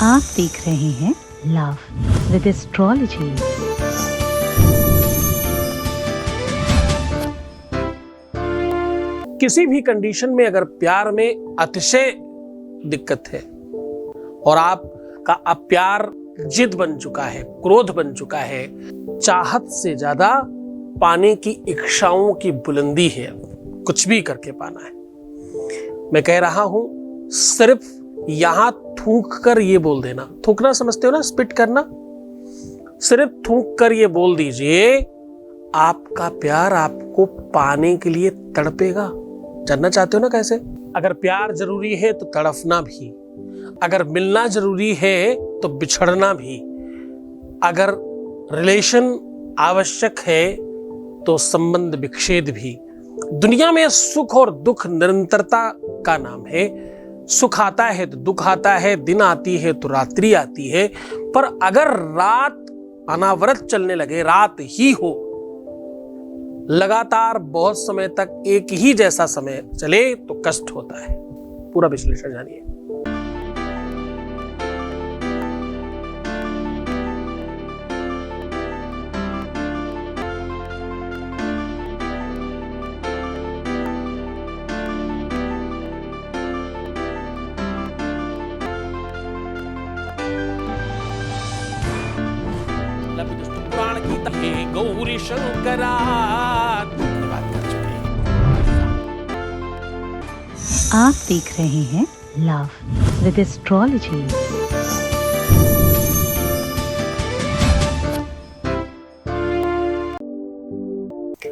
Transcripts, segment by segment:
आप देख रहे हैं लव विद एस्ट्रोलॉजी। किसी भी कंडीशन में अगर प्यार में अतिशय दिक्कत है और आपका अब प्यार जिद बन चुका है, क्रोध बन चुका है, चाहत से ज्यादा पाने की इच्छाओं की बुलंदी है, कुछ भी करके पाना है, मैं कह रहा हूं सिर्फ यहां थूक कर ये बोल देना। थूकना समझते हो ना, स्पिट करना। सिर्फ थूक कर ये बोल दीजिए, आपका प्यार आपको पाने के लिए तड़पेगा। जानना चाहते हो ना कैसे? अगर प्यार जरूरी है तो तड़पना भी, अगर मिलना जरूरी है तो बिछड़ना भी, अगर रिलेशन आवश्यक है तो संबंध विच्छेद भी। दुनिया में सुख और दुख निरंतरता का नाम है। सुख आता है तो दुख आता है, दिन आती है तो रात्रि आती है, पर अगर रात अनावरत चलने लगे, रात ही हो, लगातार बहुत समय तक एक ही जैसा समय चले तो कष्ट होता है। पूरा विश्लेषण जानिए। पुराण की गौरी शंकरा बात कर चुके हैं। आप देख रहे हैं लव विद एस्ट्रोलॉजी।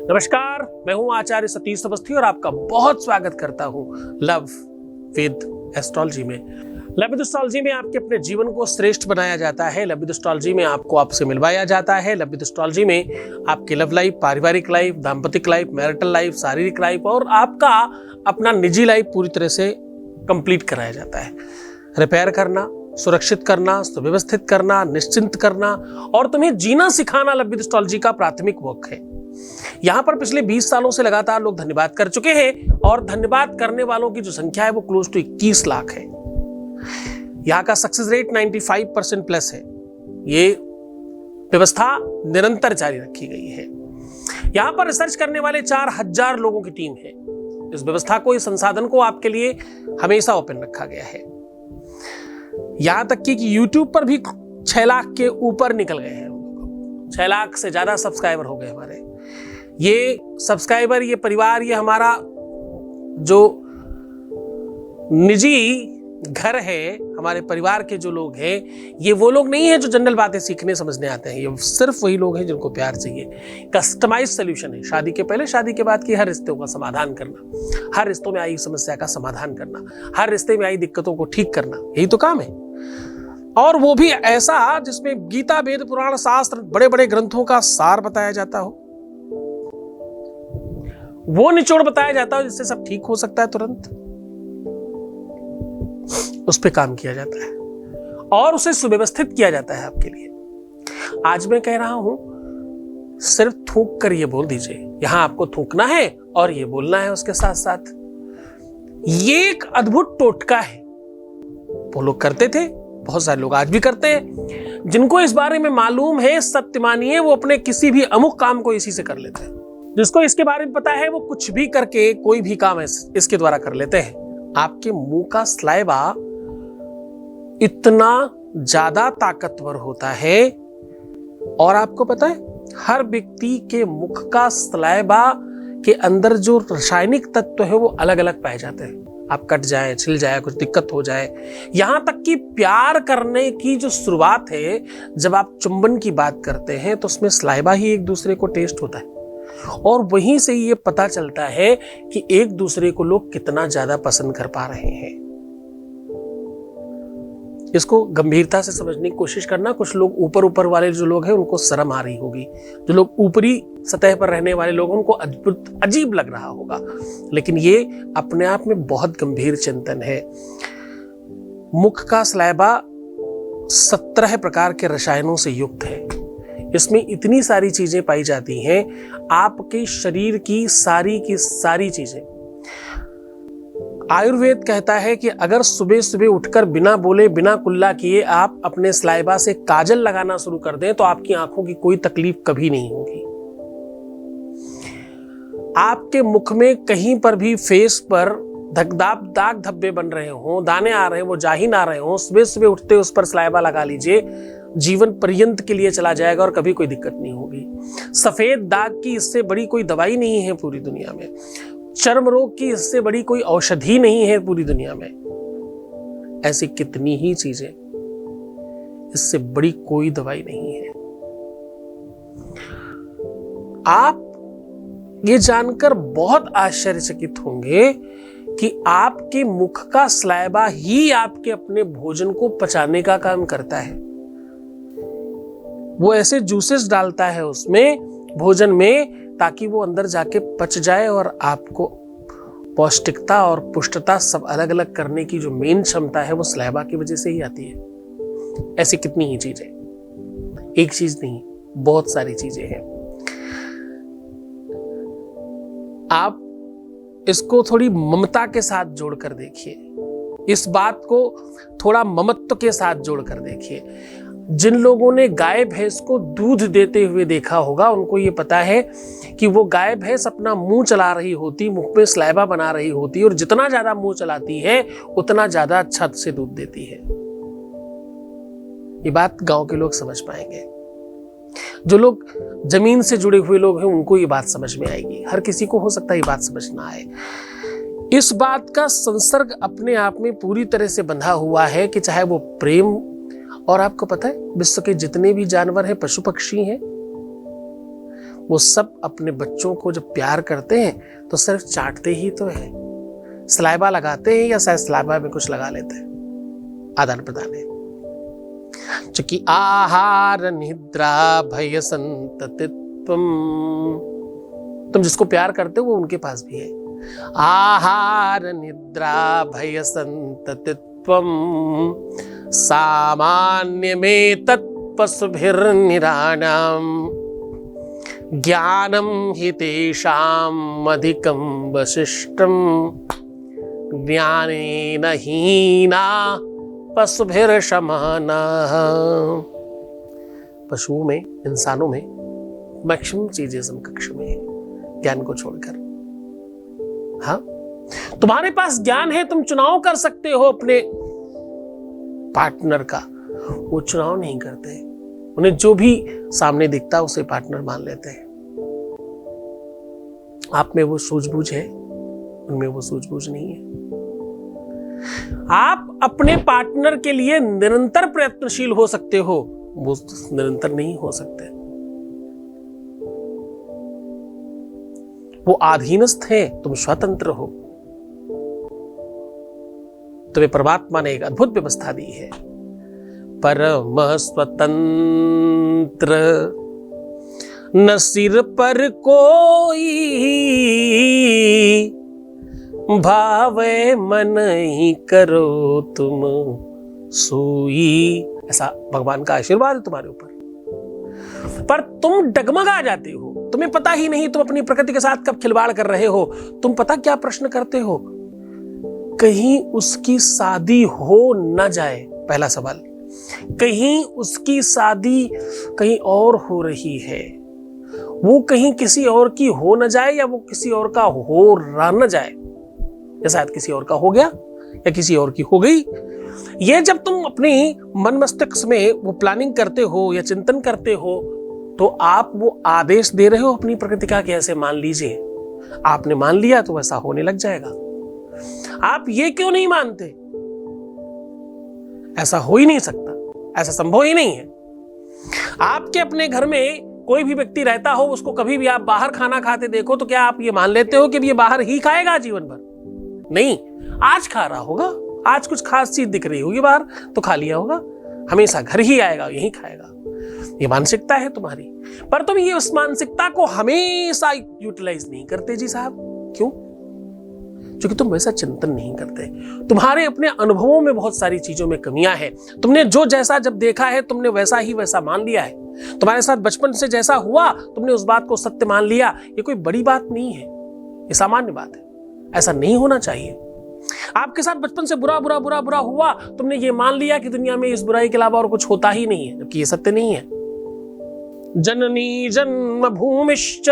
नमस्कार, मैं हूं आचार्य सतीश अवस्थी और आपका बहुत स्वागत करता हूं लव विद एस्ट्रोलॉजी में। लव विद एस्ट्रोलॉजी में आपके अपने जीवन को श्रेष्ठ बनाया जाता है। लव विद एस्ट्रोलॉजी में आपको आपसे मिलवाया जाता है। लव विद एस्ट्रोलॉजी में आपकी लव लाइफ, पारिवारिक लाइफ, दाम्पतिक लाइफ, मैरिटल लाइफ, शारीरिक लाइफ और आपका अपना निजी लाइफ पूरी तरह से कंप्लीट कराया जाता है। रिपेयर करना, सुरक्षित करना, सुव्यवस्थित करना, निश्चिंत करना और तुम्हें जीना सिखाना लव विद एस्ट्रोलॉजी का प्राथमिक वर्क है। यहां पर पिछले 20 सालों से लगातार लोग धन्यवाद कर चुके हैं और धन्यवाद करने वालों की जो संख्या है वो क्लोज टू 21 लाख है। यहां का सक्सेस रेट 95% प्लस है। ये व्यवस्था निरंतर जारी रखी गई है। यहां पर रिसर्च करने वाले 4000 लोगों की टीम है। इस व्यवस्था को, इस संसाधन को आपके लिए हमेशा ओपन रखा गया है। यहां तक कि YouTube पर भी 6 लाख के ऊपर निकल गए हैं। 6 लाख से ज्यादा सब्सक्राइबर हो गए हमारे। ये सब्सक्राइबर, ये परिवार, ये हमारा जो निजी घर है, हमारे परिवार के जो लोग हैं, ये वो लोग नहीं है जो जनरल बातें सीखने समझने आते हैं। ये सिर्फ वही लोग हैं जिनको प्यार चाहिए। कस्टमाइज सोल्यूशन है। शादी के पहले, शादी के बाद की हर रिश्तों का समाधान करना, हर रिश्तों में आई समस्या का समाधान करना, हर रिश्ते में आई दिक्कतों को ठीक करना, यही तो काम है। और वो भी ऐसा जिसमें गीता, वेद, पुराण, शास्त्र, बड़े बड़े ग्रंथों का सार बताया जाता हो, वो निचोड़ बताया जाता हो जिससे सब ठीक हो सकता है तुरंत। उस पे काम किया जाता है और उसे सुव्यवस्थित किया जाता है आपके लिए। आज मैं कह रहा हूं सिर्फ थूक कर ये बोल दीजिए। यहां आपको थूकना है और ये बोलना है उसके साथ साथ। ये एक अद्भुत टोटका है। वो लोग करते थे, बहुत सारे लोग आज भी करते हैं। जिनको इस बारे में मालूम है, सत्य मानिए, वो अपने किसी भी अमुक काम को इसी से कर लेते हैं। जिसको इसके बारे में पता है वो कुछ भी करके कोई भी काम इसके द्वारा कर लेते हैं। आपके मुंह का सलाइवा इतना ज्यादा ताकतवर होता है और आपको पता है हर व्यक्ति के मुख का सलाइवा के अंदर जो रासायनिक तत्व है वो अलग अलग पाए जाते हैं। आप कट जाए, छिल जाए, कुछ दिक्कत हो जाए, यहां तक कि प्यार करने की जो शुरुआत है, जब आप चुंबन की बात करते हैं तो उसमें सलाइवा ही एक दूसरे को टेस्ट होता है और वहीं से ये पता चलता है कि एक दूसरे को लोग कितना ज्यादा पसंद कर पा रहे हैं। इसको गंभीरता से समझने की कोशिश करना। कुछ लोग ऊपर वाले जो लोग हैं उनको शर्म आ रही होगी, जो लोग ऊपरी सतह पर रहने वाले लोग उनको अद्भुत अजीब लग रहा होगा, लेकिन ये अपने आप में बहुत गंभीर चिंतन है। मुख का सलाइवा 17 प्रकार के रसायनों से युक्त है। इसमें इतनी सारी चीजें पाई जाती हैं, आपके शरीर की सारी चीजें आयुर्वेद कहता है कि अगर सुबह सुबह उठकर बिना बोले बिना कुल्ला किए आप अपने सलाइवा से काजल लगाना शुरू कर दें तो आपकी आंखों की कोई तकलीफ कभी नहीं होगी। आपके मुख में कहीं पर भी फेस पर दाग धब्बे बन रहे हो, दाने आ रहे हैं, वो जा ही ना रहे हो, सुबह सुबह उठते उस पर सलाइवा लगा लीजिए, जीवन पर्यंत के लिए चला जाएगा और कभी कोई दिक्कत नहीं होगी। सफेद दाग की इससे बड़ी कोई दवाई नहीं है पूरी दुनिया में। चर्म रोग की इससे बड़ी कोई औषधि नहीं है पूरी दुनिया में। ऐसी कितनी ही चीजें, इससे बड़ी कोई दवाई नहीं है। आप ये जानकर बहुत आश्चर्यचकित होंगे कि आपके मुख का सलाइवा ही आपके अपने भोजन को पचाने का काम करता है। वो ऐसे जूसेस डालता है उसमें भोजन में ताकि वो अंदर जाके पच जाए और आपको पौष्टिकता और पुष्टता सब अलग अलग करने की जो मेन क्षमता है वो सलाइवा की वजह से ही आती है। ऐसी कितनी ही चीजें, एक चीज नहीं, बहुत सारी चीजें हैं। आप इसको थोड़ी ममता के साथ जोड़कर देखिए, इस बात को थोड़ा ममत्व के साथ जोड़कर देखिए। जिन लोगों ने गाय भैंस को दूध देते हुए देखा होगा उनको ये पता है कि वो गाय भैंस अपना मुंह चला रही होती, मुंह पे सलाइवा बना रही होती, और जितना ज्यादा मुंह चलाती है उतना ज्यादा छत से दूध देती है। ये बात गांव के लोग समझ पाएंगे। जो लोग जमीन से जुड़े हुए लोग हैं उनको ये बात समझ में आएगी। हर किसी को हो सकता है ये बात समझ ना आए। इस बात का संसर्ग अपने आप में पूरी तरह से बंधा हुआ है कि चाहे वो प्रेम, और आपको पता है विश्व के जितने भी जानवर हैं, पशु पक्षी हैं, वो सब अपने बच्चों को जब प्यार करते हैं तो सिर्फ चाटते ही तो है, सलाइवा लगाते हैं या शायद सलाइवा में कुछ लगा लेते हैं। आदान प्रदान है। चूंकि आहार निद्रा भय संततित्वम, तुम जिसको प्यार करते हो वो उनके पास भी है। आहार निद्रा भय संततित्वम सामान्य में तत्पशुभिर्निराणाम ज्ञानम हि तेषाम् अधिकं वशिष्ठम ज्ञानेन हीना पशुभिर्शमानाः। पशुओं में, इंसानों में मैक्सिमम चीजें समकक्ष में है ज्ञान को छोड़कर। हाँ, तुम्हारे पास ज्ञान है, तुम चुनाव कर सकते हो अपने पार्टनर का। वो चुनाव नहीं करते, उन्हें जो भी सामने दिखता उसे पार्टनर मान लेते हैं। आप में वो सूझबूझ है, उनमें वो सूझबूझ नहीं है। आप अपने पार्टनर के लिए निरंतर प्रयत्नशील हो सकते हो, वो निरंतर नहीं हो सकते। वो अधीनस्थ है, तुम स्वतंत्र हो। तुम्हें परमात्मा ने एक अद्भुत व्यवस्था दी है। परम स्वतंत्र न सिर पर कोई, भावे मन ही करो तुम सोई। ऐसा भगवान का आशीर्वाद है तुम्हारे ऊपर। पर तुम डगमगा जाते हो, तुम्हें पता ही नहीं तुम अपनी प्रकृति के साथ कब खिलवाड़ कर रहे हो। तुम पता क्या प्रश्न करते हो, कहीं उसकी शादी हो न जाए, पहला सवाल। कहीं उसकी शादी कहीं और हो रही है, वो कहीं किसी और की हो न जाए, या वो किसी और का हो रहा न जाए, या शायद किसी और का हो गया या किसी और की हो गई। ये जब तुम अपनी मन मस्तिष्क में वो प्लानिंग करते हो या चिंतन करते हो तो आप वो आदेश दे रहे हो अपनी प्रकृति का कि ऐसे मान लीजिए। आपने मान लिया तो वैसा होने लग जाएगा। आप ये क्यों नहीं मानते? ऐसा हो ही नहीं सकता, ऐसा संभव ही नहीं है। आपके अपने घर में कोई भी व्यक्ति रहता हो, उसको कभी भी आप बाहर खाना खाते देखो तो क्या आप ये मान लेते हो कि ये बाहर ही खाएगा जीवन भर? नहीं, आज खा रहा होगा, आज कुछ खास चीज दिख रही होगी बाहर तो खा लिया होगा, हमेशा घर ही आएगा, यही खाएगा। ये मानसिकता है तुम्हारी। पर तुम ये उस मानसिकता को हमेशा यूटिलाइज नहीं करते जी साहब। क्यों? क्योंकि तुम वैसा चिंतन नहीं करते। तुम्हारे अपने अनुभवों में बहुत सारी चीजों में कमियां हैं। तुमने जो जैसा जब देखा है तुमने वैसा ही वैसा मान लिया है। तुम्हारे साथ बचपन से जैसा हुआ तुमने उस बात को सत्य मान लिया। ये कोई बड़ी बात नहीं है, ये सामान्य बात है। ऐसा नहीं होना चाहिए। आपके साथ बचपन से बुरा बुरा बुरा बुरा हुआ, तुमने ये मान लिया कि दुनिया में इस बुराई के अलावा और कुछ होता ही नहीं है, जबकि ये सत्य नहीं है। जननी जन्म भूमिश्च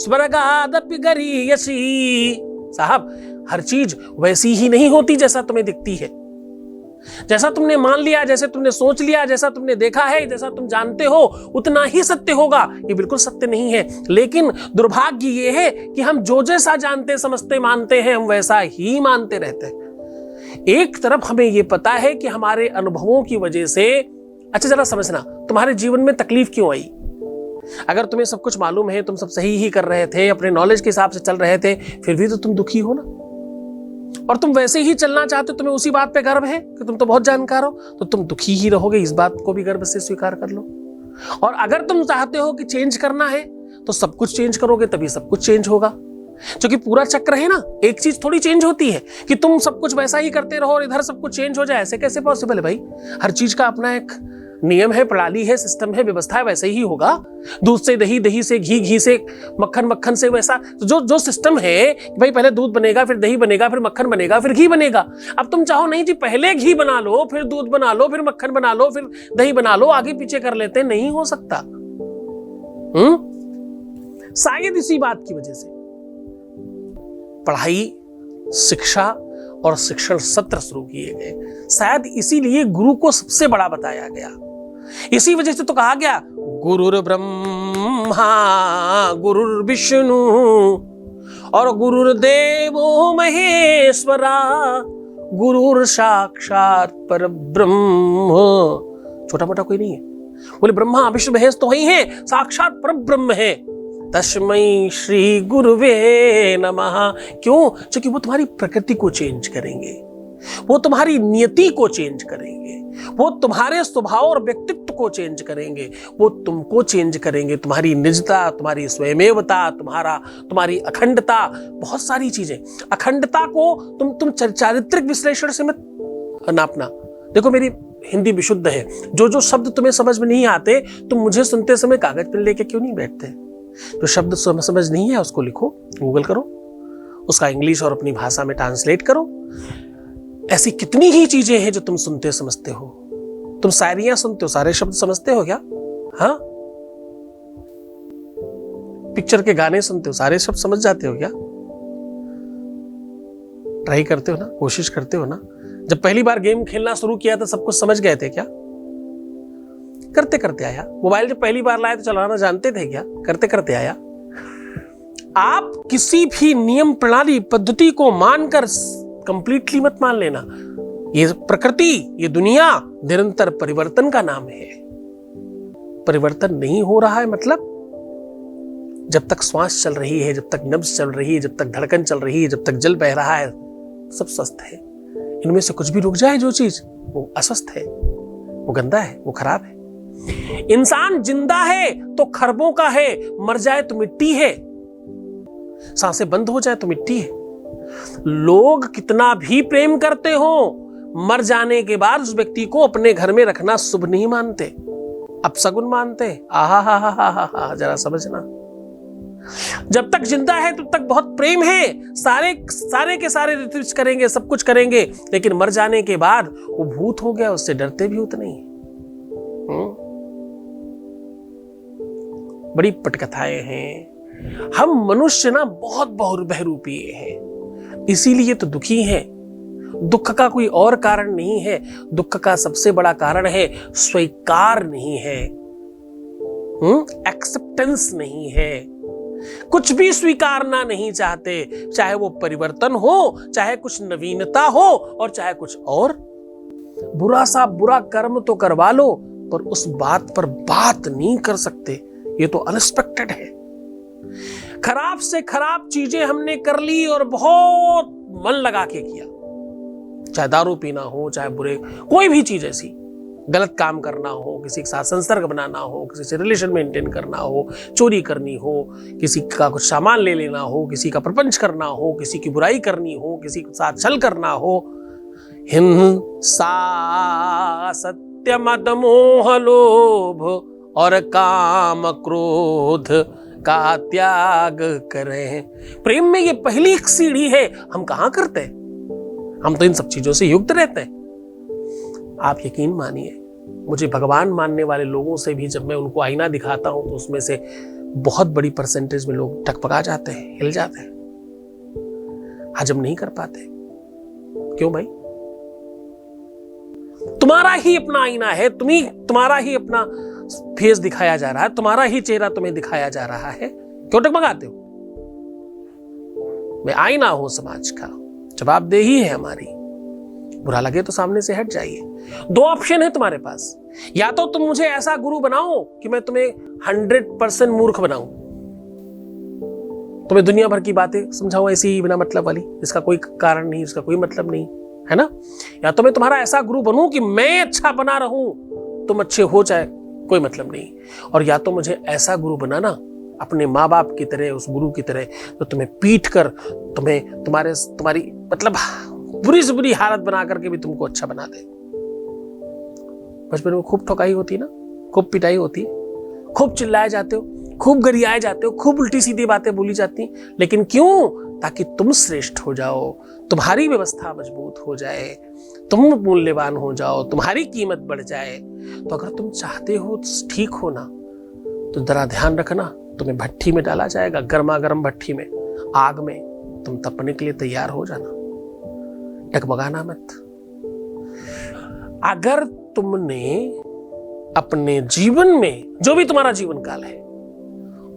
स्वर्गादपि गरीयसी। साहब, हर चीज वैसी ही नहीं होती जैसा तुम्हें दिखती है। जैसा तुमने मान लिया, जैसे तुमने सोच लिया, जैसा तुमने देखा है, जैसा तुम जानते हो, उतना ही सत्य होगा, ये बिल्कुल सत्य नहीं है। लेकिन दुर्भाग्य ये है कि हम जो जैसा जानते समझते मानते हैं, हम वैसा ही मानते रहते हैं। एक तरफ हमें ये पता है कि हमारे अनुभवों की वजह से, अच्छा जरा समझना, तुम्हारे जीवन में तकलीफ क्यों आई? अगर तुम्हें सब कुछ मालूम है, तुम सब सही ही कर रहे थे, अपने नॉलेज के हिसाब से चल रहे थे, फिर भी तो तुम दुखी हो ना। और तुम वैसे ही चलना चाहते हो, तुम्हें उसी बात पे गर्व है कि तुम तो बहुत जानकार हो, तो तुम दुखी ही रहोगे। इस बात को भी गर्व से स्वीकार कर लो। और अगर तुम चाहते हो कि चेंज करना है, तो सब कुछ चेंज करोगे, तभी सब कुछ चेंज होगा। क्योंकि पूरा चक्र है ना, एक चीज थोड़ी चेंज होती है कि तुम सब कुछ वैसा ही करते रहो और इधर सब कुछ चेंज हो जाए। ऐसे कैसे पॉसिबल है भाई? हर चीज का अपना एक नियम है, प्रणाली है, सिस्टम है, व्यवस्था है, वैसे ही होगा। दूध से दही, दही से घी, घी से मक्खन, मक्खन से वैसा जो सिस्टम है भाई, पहले दूध बनेगा, फिर दही बनेगा, फिर मक्खन बनेगा, फिर घी बनेगा। अब तुम चाहो नहीं जी पहले घी बना लो, फिर दूध बना लो, फिर मक्खन बना लो, फिर दही बना लो, आगे पीछे कर लेते, नहीं हो सकता। शायद इसी बात की वजह से पढ़ाई, शिक्षा और शिक्षण सत्र शुरू किए गए। शायद इसीलिए गुरु को सबसे बड़ा बताया गया। इसी वजह से तो कहा गया गुरुर ब्रह्मा गुरुर्विष्णु और गुरुर्देवो महेश्वरा गुरुर साक्षात परब्रह्म। छोटा मोटा कोई नहीं है। बोले ब्रह्मा विष्णु महेश तो वही है, साक्षात परब्रह्म है। तस्मै श्री गुरुवे नमः। क्यों? क्योंकि वो तुम्हारी प्रकृति को चेंज करेंगे, वो तुम्हारी नियति को चेंज करेंगे, वो तुम्हारे स्वभाव और व्यक्तित्व को चेंज करेंगे, वो तुमको चेंज करेंगे, तुम्हारी निजता, तुम्हारी स्वयमेवता, तुम्हारी अखंडता, बहुत सारी चीजें। अखंडता को तुम चारित्रिक विश्लेषण से मत नापना। देखो मेरी हिंदी विशुद्ध है, जो शब्द तुम्हें समझ में नहीं आते, तुम मुझे सुनते समय कागज पेन लेके क्यों नहीं बैठते? जो शब्द समझ नहीं है उसको लिखो, गूगल करो, उसका इंग्लिश और अपनी भाषा में ट्रांसलेट करो। ऐसी कितनी ही चीजें हैं जो तुम सुनते समझते हो। तुम शायरियां सुनते हो, सारे शब्द समझते हो क्या? हाँ? पिक्चर के गाने सुनते हो, सारे शब्द समझ जाते हो क्या? ट्राई करते हो ना, कोशिश करते हो ना। जब पहली बार गेम खेलना शुरू किया तो सब कुछ समझ गए थे क्या? करते करते आया। मोबाइल जब पहली बार लाए तो चलाना जानते थे क्या? करते करते आया। आप किसी भी नियम, प्रणाली, पद्धति को मानकर कंप्लीटली मत मान लेना। ये प्रकृति, ये दुनिया निरंतर परिवर्तन का नाम है। परिवर्तन नहीं हो रहा है मतलब जब तक श्वास चल रही है, जब तक नब्ज चल रही है, जब तक धड़कन चल रही है, जब तक जल बह रहा है, सब स्वस्थ है। इनमें से कुछ भी रुक जाए जो चीज, वो अस्वस्थ है, वो गंदा है, वो खराब है। इंसान जिंदा है तो खरबों का है, मर जाए तो मिट्टी है, सांसें बंद हो जाए तो मिट्टी है। लोग कितना भी प्रेम करते हो, मर जाने के बाद उस व्यक्ति को अपने घर में रखना शुभ नहीं मानते, अपशगुन मानते। आहा हा हा हा हा हा, जरा समझना। जब तक जिंदा है तब तक बहुत प्रेम है, सारे के सारे रिट्रीट करेंगे, सब कुछ करेंगे, लेकिन मर जाने के बाद वो भूत हो गया, उससे डरते भी उतने ही। बड़ी पटकथाएं हैं। हम मनुष्य ना बहुत बहुरूपी हैं, इसीलिए तो दुखी हैं। दुख का कोई और कारण नहीं है, दुख का सबसे बड़ा कारण है स्वीकार नहीं है, एक्सेप्टेंस नहीं है। कुछ भी स्वीकारना नहीं चाहते, चाहे वो परिवर्तन हो, चाहे कुछ नवीनता हो, और चाहे कुछ और। बुरा सा बुरा कर्म तो करवा लो, पर उस बात पर बात नहीं कर सकते, ये तो अनएक्सपेक्टेड है। खराब से खराब चीजें हमने कर ली और बहुत मन लगा के किया, चाहे दारू पीना हो, चाहे बुरे कोई भी चीज ऐसी, गलत काम करना हो, किसी के साथ संसर्ग बनाना हो, किसी से रिलेशन मेंटेन करना हो, चोरी करनी हो, किसी का कुछ सामान ले लेना हो, किसी का प्रपंच करना हो, किसी की बुराई करनी हो, किसी के साथ छल करना हो। हिंसा, सत्य, मद, मोह, लोभ और काम क्रोध का त्याग करें। प्रेम में ये पहली एक सीढ़ी है, हम कहां करते हैं? हम तो इन सब चीजों से युक्त रहते हैं। आप यकीन मानिए, मुझे भगवान मानने वाले लोगों से भी जब मैं उनको आईना दिखाता हूं तो उसमें से बहुत बड़ी परसेंटेज में लोग टकपका जाते हैं, हिल जाते हैं, हजम नहीं कर पाते। क्यों भाई? तुम्हारा ही अपना आईना है, तुम्हारा ही अपना फेस दिखाया जा रहा है, तुम्हारा ही चेहरा तुम्हें दिखाया जा रहा है, क्यों टकमगाते हो? मैं आईना हूं समाज का, जवाबदेही है हमारी। बुरा लगे तो सामने से हट जाइए। दो ऑप्शन है तुम्हारे पास, या तो तुम मुझे ऐसा गुरु बनाओ कि मैं तुम्हें 100% मूर्ख बनाऊं, तुम्हें दुनिया भर की बातें समझाऊं ऐसी ही बिना मतलब वाली, इसका कोई कारण नहीं, इसका कोई मतलब नहीं है ना। या तो मैं तुम्हारा ऐसा गुरु बनूं कि मैं अच्छा बना रहूं, तुम अच्छे हो जाए, कोई मतलब नहीं। और या तो मुझे ऐसा गुरु बनाना अपने माँ बाप की तरह, उस गुरु की तरह तो तुम्हें पीट कर, तुम्हारी मतलब बुरी से बुरी हालत बना करके भी तुमको अच्छा बना दे। बचपन में खूब ठोकाई होती है ना, खूब पिटाई होती है, खूब चिल्लाए जाते हो, खूब गरियाए जाते हो, खूब उल्टी सीधी बातें बोली जाती, लेकिन क्यों? ताकि तुम श्रेष्ठ हो जाओ, तुम्हारी व्यवस्था मजबूत हो जाए, तुम मूल्यवान हो जाओ, तुम्हारी कीमत बढ़ जाए। तो अगर तुम चाहते हो ठीक हो ना, तो जरा ध्यान रखना, तुम्हें भट्ठी में डाला जाएगा, गर्मा गर्म भट्ठी में, आग में, तुम तपने के लिए तैयार हो जाना, टकमगाना मत। अगर तुमने अपने जीवन में जो भी तुम्हारा जीवन काल है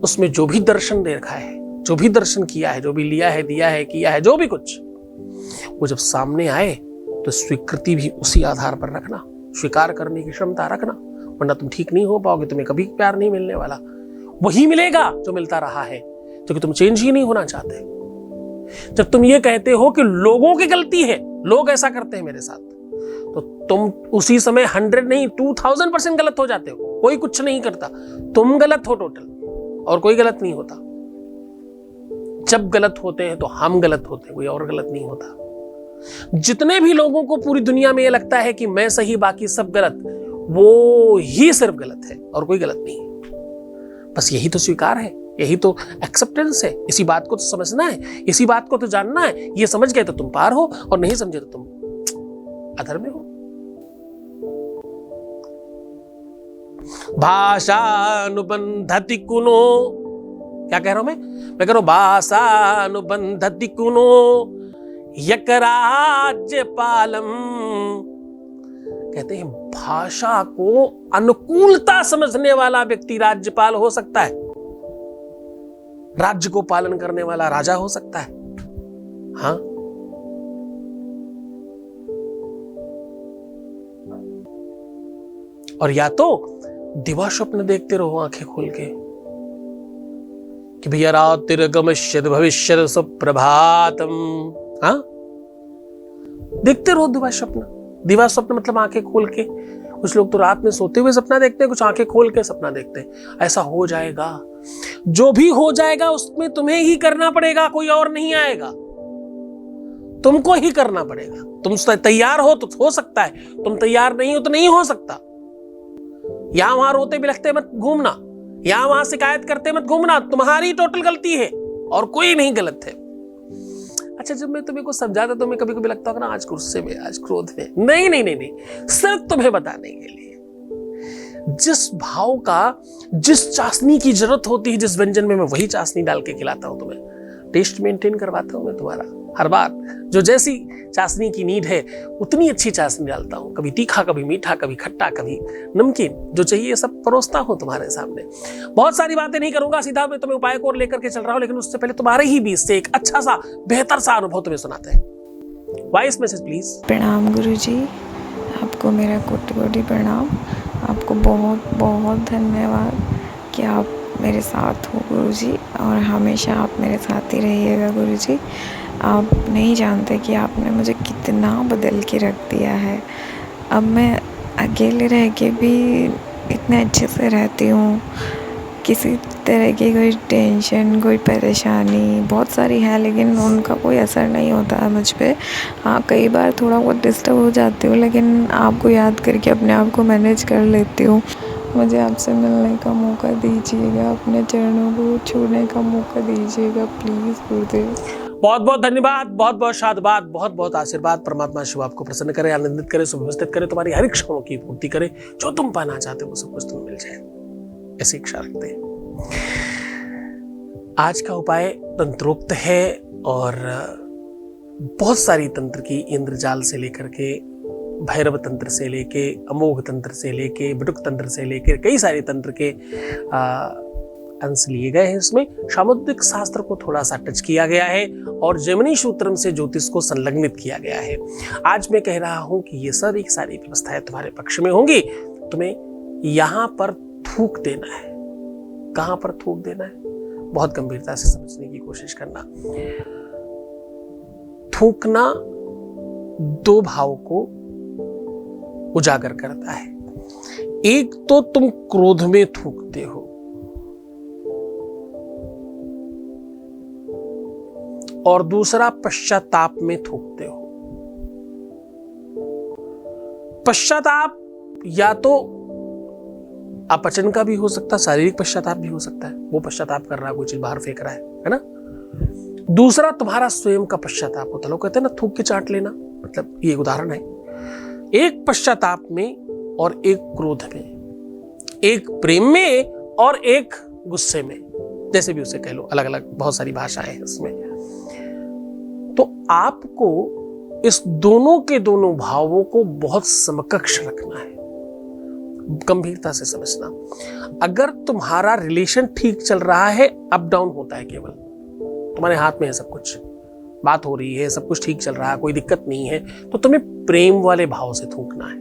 उसमें जो भी दर्शन देखा है, जो भी दर्शन किया है, जो भी लिया है, दिया है, किया है, जो भी कुछ, वो जब सामने आए तो स्वीकृति भी उसी आधार पर रखना, स्वीकार करने की क्षमता रखना, वरना तुम ठीक नहीं हो पाओगे, तुम्हें कभी प्यार नहीं मिलने वाला, वही मिलेगा जो मिलता रहा है, क्योंकि तुम चेंज ही नहीं होना चाहते। जब तुम ये कहते हो कि लोगों की गलती है, लोग ऐसा करते हैं मेरे साथ, तो तुम उसी समय 100 नहीं 2000% गलत हो जाते हो। कोई कुछ नहीं करता, तुम गलत हो टोटल, और कोई गलत नहीं होता। जब गलत होते हैं तो हम गलत होते हैं, कोई और गलत नहीं होता। जितने भी लोगों को पूरी दुनिया में ये लगता है कि मैं सही बाकी सब गलत, वो ही सिर्फ गलत है और कोई गलत नहीं है। बस यही तो स्वीकार है, यही तो एक्सेप्टेंस है। इसी बात को तो समझना है, इसी बात को तो जानना है। ये समझ गए तो तुम पार हो, और नहीं समझे तो तुम अधर में हो। भाषानुबंधति कुनो, क्या कह रहा हूं मैं कह रहा हूं, भाषानुबंधति कुनो यक राज्यपालम। कहते हैं भाषा को अनुकूलता समझने वाला व्यक्ति राज्यपाल हो सकता है, राज्य को पालन करने वाला राजा हो सकता है। हाँ, और या तो दिवा स्वप्न देखते रहो आंखें खोल के कि भैया रात्रिर्गमश्यति भविष्यति सुप्रभातम। हाँ, देखते रहो दिवा स्वप्न। दिवा स्वप्न मतलब आंखें खोल के। कुछ लोग तो रात में सोते हुए सपना देखते हैं, कुछ आंखें खोल के सपना देखते हैं। ऐसा हो जाएगा, जो भी हो जाएगा उसमें तुम्हें ही करना पड़ेगा, कोई और नहीं आएगा, तुमको ही करना पड़ेगा। तुम तैयार हो तो हो सकता है, तुम तैयार नहीं हो तो नहीं हो सकता। यहां वहां रोते बिलखते मत घूमना, यहां वहां शिकायत करते मत घूमना, तुम्हारी टोटल गलती है और कोई नहीं गलत है। अच्छा, जब मैं तुम्हें को समझाता तो मैं कभी कभी लगता होगा ना आज गुस्से में, आज क्रोध में, नहीं नहीं नहीं नहीं, सिर्फ तुम्हें बताने के लिए जिस भाव का, जिस चाशनी की जरूरत होती है जिस व्यंजन में, मैं वही चाशनी डाल के खिलाता हूं तुम्हें। टेस्ट मेंटेन करवाता हूं मैं तुम्हारा हर बार, जो जैसी चाशनी की नीड है उतनी अच्छी चाशनी डालता हूं, कभी तीखा, कभी मीठा, कभी खट्टा, कभी नमकीन, जो चाहिए सब परोसता हूं तुम्हारे सामने। बहुत सारी बातें नहीं करूंगा, सीधा मैं तुम्हें उपाय को लेकर के चल रहा हूं, लेकिन उससे पहले तुम्हारे ही बीच से एक अच्छा सा बेहतर सा अनुभव तुम्हें सुनाते हैं। Voice message please. प्रणाम गुरुजी, आपको मेरा कोटि कोटि प्रणाम। आपको बहुत बहुत धन्यवाद कि आप मेरे साथ हो गुरुजी, और हमेशा आप मेरे साथ ही रहिएगा गुरुजी। आप नहीं जानते कि आपने मुझे कितना बदल के रख दिया है। अब मैं अकेले रह के भी इतने अच्छे से रहती हूँ, किसी तरह की कोई टेंशन, कोई परेशानी बहुत सारी है, लेकिन उनका कोई असर नहीं होता है मुझ पे। हाँ, कई बार थोड़ा बहुत डिस्टर्ब हो जाती हूँ, लेकिन आपको याद करके अपने आप को मैनेज कर लेती हूँ। मुझे आपसे मिलने का मौका दीजिएगा, अपने चरणों को छूने का मौका दीजिएगा प्लीज़ गुरुदेव। बहुत बहुत धन्यवाद, बहुत बहुत शादबाद, बहुत बहुत आशीर्वाद। परमात्मा शिव आपको प्रसन्न करे, आनंदित करे, सुव्यवस्थित करे, तुम्हारी हर इच्छाओं की पूर्ति करे, जो तुम पाना चाहते हो वो सब कुछ तुम्हें मिल जाए, ऐसी इच्छा रखते हैं। आज का उपाय तंत्रोक्त है और बहुत सारी तंत्र की, इंद्रजाल से लेकर के, भैरव तंत्र से लेके, अमोघ तंत्र से लेके, बटुक तंत्र से लेके, कई सारे तंत्र के अंश लिए गए हैं। इसमें सामुद्रिक शास्त्र को थोड़ा सा टच किया गया है और जैमिनी सूत्रम से ज्योतिष को संलग्नित किया गया है। आज मैं कह रहा हूं कि ये सारी व्यवस्थाएं तुम्हारे पक्ष में होंगी। तुम्हें यहां पर थूक देना है। कहां पर थूक देना है, बहुत गंभीरता से समझने की कोशिश करना। थूकना दो भाव को उजागर करता है। एक तो तुम क्रोध में थूकते हो और दूसरा पश्चाताप में थूकते हो। पश्चाताप या तो अपचन का भी हो सकता है, शारीरिक पश्चाताप भी हो सकता है, वो पश्चाताप कर रहा है, कोई चीज बाहर फेंक रहा है ना। दूसरा तुम्हारा स्वयं का पश्चाताप होता है। लोग कहते हैं ना थूक के चाट लेना, मतलब ये एक उदाहरण है। एक पश्चाताप में और एक क्रोध में, एक प्रेम में और एक गुस्से में, जैसे भी उसे कह लो, अलग अलग बहुत सारी भाषाएं हैं इसमें। तो आपको इस दोनों के दोनों भावों को बहुत समकक्ष रखना है, गंभीरता से समझना। अगर तुम्हारा रिलेशन ठीक चल रहा है, अप डाउन होता है, केवल तुम्हारे हाथ में है सब कुछ, बात हो रही है, सब कुछ ठीक चल रहा है, कोई दिक्कत नहीं है, तो तुम्हें प्रेम वाले भाव से थूकना है।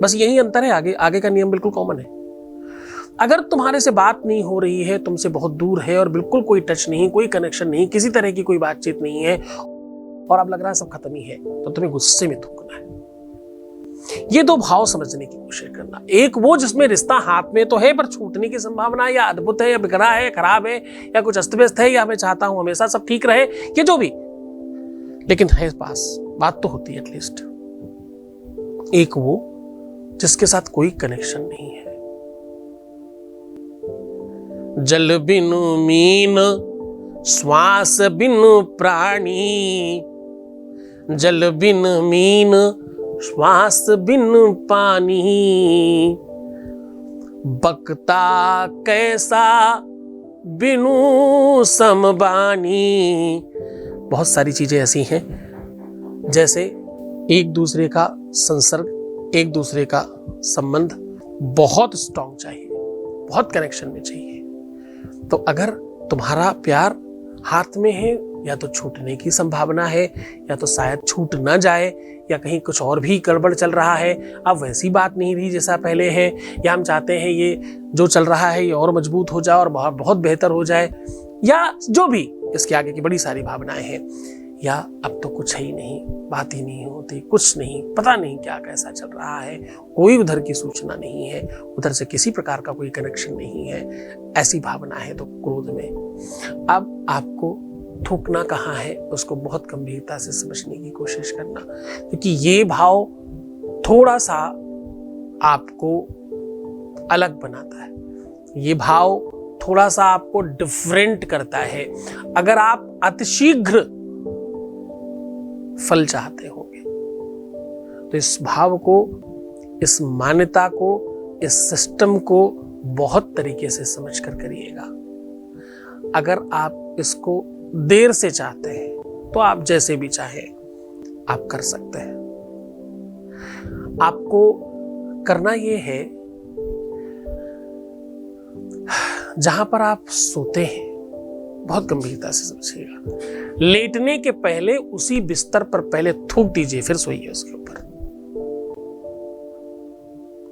बस यही अंतर है, आगे का नियम बिल्कुल कॉमन है। अगर तुम्हारे से बात नहीं हो रही है, तुमसे बहुत दूर है और बिल्कुल कोई टच नहीं, कोई कनेक्शन नहीं, किसी तरह की कोई बातचीत नहीं है और अब लग रहा है सब खत्म ही है, तो तुम्हें गुस्से में थूकना है। ये दो भाव समझने की कोशिश करना। एक वो जिसमें रिश्ता हाथ में तो है पर छूटने की संभावना, या अद्भुत है, या बिगड़ा है, खराब है, या कुछ अस्त व्यस्त है, या मैं चाहता हूं हमेशा सब ठीक रहे, ये जो भी, लेकिन है पास, बात तो होती है एटलीस्ट। एक वो जिसके साथ कोई कनेक्शन नहीं है। जल बिनु मीन, श्वास बिनु प्राणी, जल बिन मीन, श्वास बिन पानी, बकता कैसा बिनु समबानी। बहुत सारी चीजें ऐसी हैं जैसे एक दूसरे का संसर्ग, एक दूसरे का संबंध बहुत स्ट्रांग चाहिए, बहुत कनेक्शन में चाहिए। तो अगर तुम्हारा प्यार हाथ में है, या तो छूटने की संभावना है, या तो शायद छूट ना जाए, या कहीं कुछ और भी गड़बड़ चल रहा है, अब वैसी बात नहीं रही जैसा पहले है, या हम चाहते हैं ये जो चल रहा है ये और मजबूत हो जाए और बहुत बेहतर हो जाए, या जो भी इसके आगे की बड़ी सारी भावनाएं हैं, या अब तो कुछ है ही नहीं, बात ही नहीं होती, कुछ नहीं, पता नहीं क्या कैसा चल रहा है, कोई उधर की सूचना नहीं है, उधर से किसी प्रकार का कोई कनेक्शन नहीं है, ऐसी भावना है तो क्रोध में। अब आपको थूकना कहाँ है उसको बहुत गंभीरता से समझने की कोशिश करना, क्योंकि ये भाव थोड़ा सा आपको अलग बनाता है, ये भाव थोड़ा सा आपको डिफरेंट करता है। अगर आप अतिशीघ्र फल चाहते होंगे तो इस भाव को, इस मान्यता को, इस सिस्टम को बहुत तरीके से समझकर करिएगा। अगर आप इसको देर से चाहते हैं तो आप जैसे भी चाहें आप कर सकते हैं। आपको करना यह है, जहां पर आप सोते हैं बहुत गंभीरता से समझिएगा, लेटने के पहले उसी बिस्तर पर पहले थूक दीजिए, फिर सोइए उसके ऊपर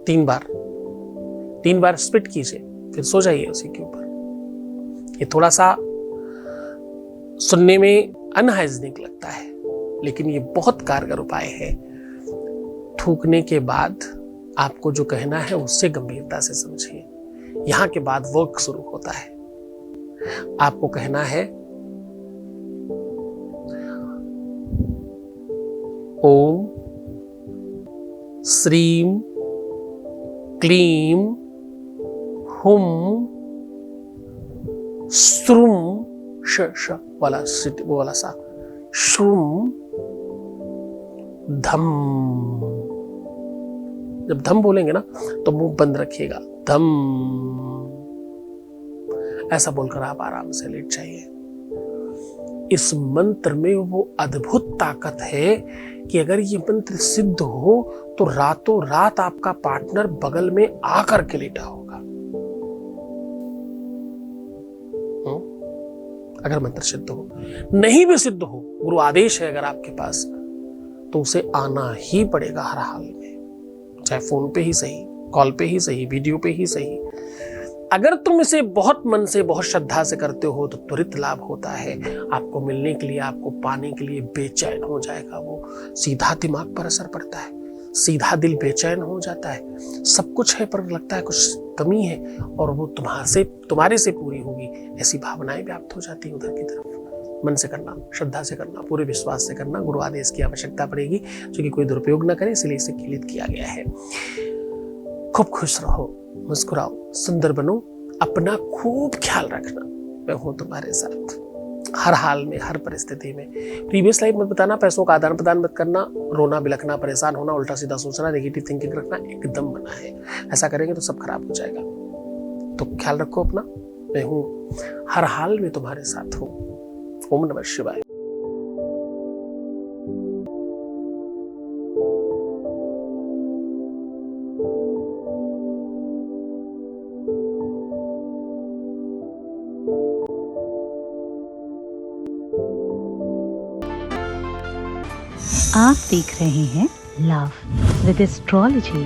3 बार स्पिट कीजिए, फिर सो जाइए उसी के ऊपर। ये थोड़ा सा सुनने में अनहाइजीनिक लगता है, लेकिन ये बहुत कारगर उपाय है। थूकने के बाद आपको जो कहना है उससे गंभीरता से समझिए। यहां के बाद वर्क शुरू होता है। आपको कहना है, ओम श्रीम क्लीम हुम श्रुम श वाला वो वाला सा, श्रुम धम। जब धम बोलेंगे ना तो मुंह बंद रखिएगा, धम, ऐसा बोलकर आप आराम से लेट जाइए। इस मंत्र में वो अद्भुत ताकत है कि अगर ये मंत्र सिद्ध हो तो रातों रात आपका पार्टनर बगल में आकर के लेटा होगा। अगर मंत्र सिद्ध हो, नहीं भी सिद्ध हो, गुरु आदेश है अगर आपके पास, तो उसे आना ही पड़ेगा हर हाल में, चाहे फोन पे ही सही, कॉल पे ही सही, वीडियो पे ही सही। अगर तुम इसे बहुत मन से, बहुत श्रद्धा से करते हो तो त्वरित लाभ होता है। आपको मिलने के लिए, आपको पाने के लिए बेचैन हो जाएगा वो, सीधा दिमाग पर असर पड़ता है, सीधा दिल बेचैन हो जाता है। सब कुछ है पर लगता है कुछ कमी है, और वो तुम्हारे से पूरी होगी, ऐसी भावनाएं व्याप्त हो जाती है उधर की तरफ। मन से करना, श्रद्धा से करना, पूरे विश्वास से करना। गुरु आदेश की आवश्यकता पड़ेगी, जो कि कोई दुरुपयोग न करे, इसलिए इसे कीलित किया गया है। खूब खुश रहो, मुस्कुराओ, सुंदर बनो, अपना खूब ख्याल रखना। मैं हूं तुम्हारे साथ हर हाल में, हर परिस्थिति में। प्रीवियस लाइफ मत बताना, पैसों का आदान प्रदान मत करना, रोना बिलखना, परेशान होना, उल्टा सीधा सोचना, नेगेटिव थिंकिंग रखना एकदम मना है। ऐसा करेंगे तो सब खराब हो जाएगा। तो ख्याल रखो अपना। मैं हूं हर हाल में तुम्हारे साथ हूं। ओम नमः शिवाय। आप देख रहे हैं लव विद एस्ट्रोलॉजी।